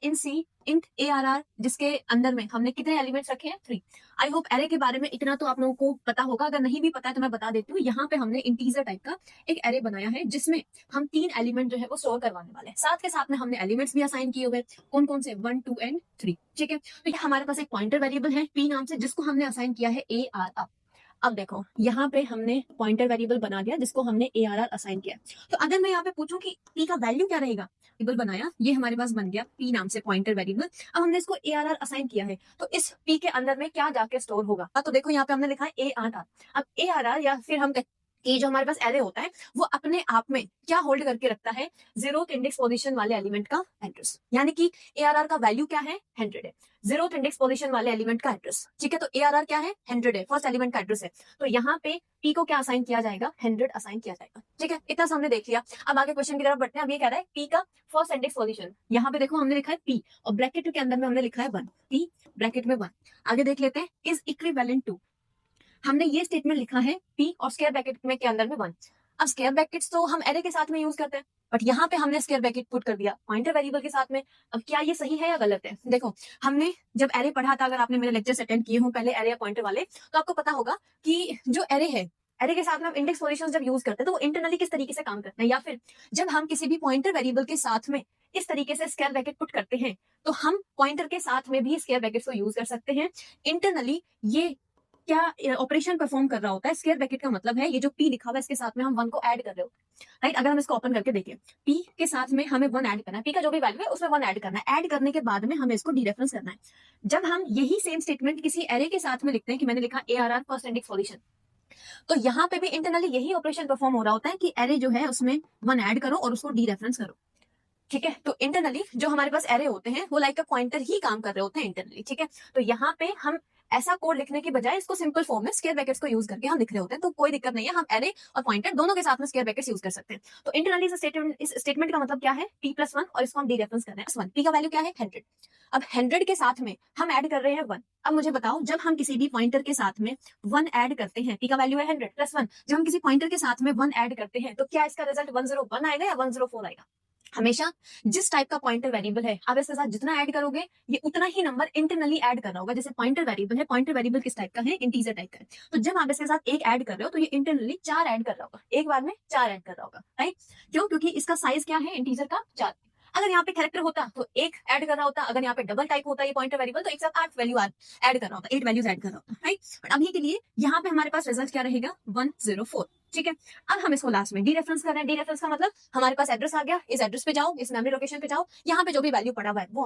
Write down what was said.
इन सी int ARR, जिसके अंदर में हमने कितने एलिमेंट्स रखे हैं? 3। आई होप एरे के बारे में इतना तो आप लोगों को पता होगा, अगर नहीं भी पता है तो मैं बता देती हूँ। यहाँ पे हमने इंटीजर टाइप का एक एरे बनाया है जिसमें हम 3 एलिमेंट जो है वो स्टोर करवाने वाले हैं। साथ के साथ में हमने एलिमेंट्स भी असाइन किए हुए, कौन कौन से? 1, 2 एंड 3। ठीक है, तो ये हमारे पास एक पॉइंटर वेरिएबल है p नाम से, जिसको हमने असाइन किया है ARR। अब देखो यहाँ पे हमने पॉइंटर वेरिएबल बना दिया जिसको हमने ARR असाइन किया। तो अगर मैं यहाँ पे पूछूं कि p का वैल्यू क्या रहेगा, वेरिएबल बनाया, ये हमारे पास बन गया p नाम से पॉइंटर वेरिएबल। अब हमने इसको ARR असाइन किया है, तो इस p के अंदर में क्या जाके स्टोर होगा? तो देखो यहाँ पे हमने लिखा है ARR। अब ARR या फिर हम कि जो हमारे पास एरे होता है वो अपने आप में क्या होल्ड करके रखता है? 0th इंडेक्स पोजीशन वाले एलिमेंट का एड्रेस, यानी कि ARR का वैल्यू क्या है? 100 है। 0th इंडेक्स पोजीशन वाले एलिमेंट का एड्रेस, ठीक है, तो ARR क्या है? 100 है, फर्स्ट एलिमेंट का एड्रेस है। तो यहाँ पे p को क्या असाइन किया जाएगा? 100 असाइन किया जाएगा। ठीक है, इतना हमने देख लिया। अब आगे क्वेश्चन की तरफ बढ़ते हैं। अब ये कह रहा है p का फर्स्ट इंडेक्स पोजीशन, यहाँ पे देखो हमने लिखा है p और ब्रैकेट के अंदर में हमने लिखा है 1, p ब्रैकेट में 1। आगे देख लेते हैं, इज इक्विवेलेंट टू, हमने ये स्टेटमेंट लिखा है p और स्क्वायर ब्रैकेट में के अंदर में 1। अब स्क्वायर ब्रैकेट्स तो हम एरे के साथ में यूज करते हैं, बट यहाँ पे हमने स्क्वायर ब्रैकेट पुट कर दिया पॉइंटर वेरिएबल के साथ में। अब क्या ये सही है या गलत है? देखो, हमने जब एरे पढ़ा था, अगर आपने मेरे लेक्चर अटेंड किए हो पहले एरे या पॉइंटर वाले, तो आपको पता होगा कि जो एरे है, एरे के साथ में हम इंडेक्स पोजीशंस जब यूज करते हैं तो वो इंटरनली किस तरीके से काम करते हैं, या फिर जब हम किसी भी पॉइंटर वेरिएबल के साथ में इस तरीके से स्क्वायर ब्रैकेट पुट करते हैं, तो हम पॉइंटर के साथ में भी स्क्वायर ब्रैकेट्स को यूज कर सकते हैं। इंटरनली ये क्या ऑपरेशन परफॉर्म कर रहा होता है? स्क्वायर ब्रैकेट का मतलब है ये जो p लिखा हुआ है इसके साथ में हम 1 को ऐड कर रहे होते हैं, राइट। अगर हम इसको ओपन करके देखें, p के साथ में हमें 1 ऐड करना है, p का जो भी वैल्यू है उसमें 1 ऐड करना है। ऐड करने के बाद में हमें इसको डीरेफरेंस करना है। जब हम यही सेम स्टेटमेंट किसी एरे के साथ में लिखते हैं कि मैंने लिखा ARR फर्स्ट इंडेक्स सॉल्यूशन, तो यहाँ पे भी इंटरनली यही ऑपरेशन परफॉर्म हो रहा होता है कि एरे जो है उसमें 1 ऐड करो और उसको डीरेफरेंस करो। ठीक है, तो इंटरनली जो हमारे पास एरे होते हैं वो लाइक अ पॉइंटर ही काम कर रहे होते हैं इंटरनली। ठीक है, तो यहाँ पे हम ऐसा कोड लिखने की बजाय इसको सिंपल फॉर्म में स्क्वायर ब्रैकेट्स को यूज करके हम लिख रहे होते हैं, तो कोई दिक्कत नहीं है, हम एरे और पॉइंटर दोनों के साथ में स्क्वायर ब्रैकेट्स यूज कर सकते हैं। तो इंटरनली इस स्टेटमेंट का मतलब क्या है? p+1 और इसको हम डीरेफरेंस कर रहे हैं 1। p का वैल्यू क्या है? 100। अब 100 के साथ में हम ऐड कर रहे हैं 1। अब मुझे बताओ, जब हम किसी भी पॉइंटर के साथ में 1 ऐड करते हैं, p का वैल्यू है 100 + 1, जब हम किसी पॉइंटर के साथ में 1 ऐड करते हैं तो क्या इसका रिजल्ट 101 आएगा या 104 आएगा? हमेशा जिस टाइप का पॉइंटर वेरिएबल है आप इसके साथ जितना ऐड करोगे ये उतना ही नंबर इंटरनली ऐड कर रहा होगा। जैसे पॉइंटर वेरिएबल है, पॉइंटर वेरिएबल किस टाइप का है? इंटीजर टाइप का है। तो जब आप इसके साथ 1 ऐड कर रहे हो तो ये इंटरनली 4 ऐड कर रहा होगा, एक बार में 4 ऐड कर रहा होगा, राइट। क्यों? क्योंकि इसका साइज क्या है? इंटीजर का 4। अगर यहाँ पे कैरेक्टर होता तो 1 ऐड कर रहा होता, अगर यहाँ पे डबल टाइप होता ये पॉइंटर वेरिएबल तो एक साथ 8 वैल्यू ऐड कर रहा होता, 8 वैल्यूज ऐड कर रहा होता, राइट। बट अभी के लिए यहाँ पे हमारे पास रिजल्ट क्या रहेगा? 104। ठीक है, अब हम इसको लास्ट में डीरेफरेंस कर रहे हैं। डीरेफरेंस का मतलब हमारे पास एड्रेस आ गया, इस एड्रेस पे जाओ, इस मेमोरी लोकेशन पे जाओ, यहाँ पे जो भी वैल्यू पड़ा हुआ है वो